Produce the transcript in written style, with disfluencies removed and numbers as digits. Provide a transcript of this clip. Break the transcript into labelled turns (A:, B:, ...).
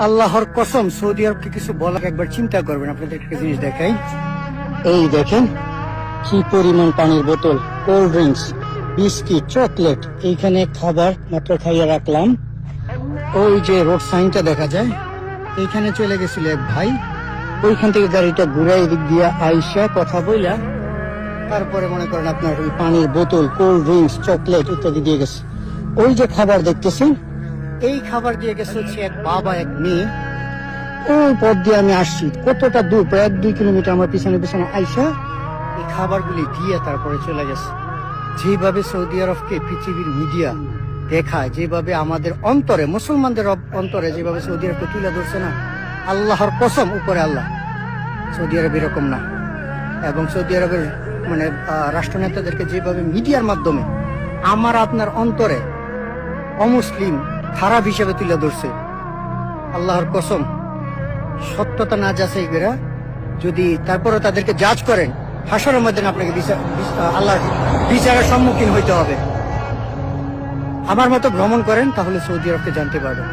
A: আল্লাহর কসম, সৌদি আরবকে কিছু বলার একবার চিন্তা করবেন। আপনাদের একটা জিনিস দেখাই, এই দেখেন কি পরিমাণ পানির বোতল, কোল্ড ড্রিঙ্কস, বিস্কিট, চকলেট, এইখানে খাবার মাত্র খাইয়ে রাখলাম। ওই যে রোড সাইনটা দেখা যায়, এইখানে চলে গেছিল এক ভাই, ওইখান থেকে গাড়িটা ঘুরাই দিক দিয়া আইসা কথা বইলা তারপরে মনে করেন আপনার ওই পানির বোতল, কোল্ড ড্রিঙ্কস, চকলেট ইত্যাদি দিয়ে গেছে। ওই যে খাবার দেখতেছেন, এই খাবার দিয়ে গেছে হচ্ছে এক বাবা এক মেয়ে। ওই পথ দিয়ে আমি আসছি, কতটা দূর, প্রায় 1-2 কিলোমিটার আমার পিছনে পিছনে আইসা এই খাবারগুলি দিয়ে তারপরে চলে গেছে। যেভাবে সৌদি আরবকে পৃথিবীর মিডিয়া দেখায়, যেভাবে আমাদের অন্তরে, মুসলমানদের অন্তরে যেভাবে সৌদি আরবকে তুলে ধরছে না, আল্লাহর কসম, উপরে আল্লাহ, সৌদি আরব এরকম না। এবং সৌদি আরবের মানে রাষ্ট্রনেতাদেরকে যেভাবে মিডিয়ার মাধ্যমে আমার আপনার অন্তরে অমুসলিম খারাপ হিসেবে তুলে ধরছে, আল্লাহর কসম, সত্যতা না যাচাই করে যদি তারপরে তাদেরকে জাজ করেন, হাসরের মধ্যে আপনাকে আল্লাহর বিচারের সম্মুখীন হইতে হবে। আমার মতো ভ্রমণ করেন, তাহলে সৌদি আরবকে জানতে পারবেন।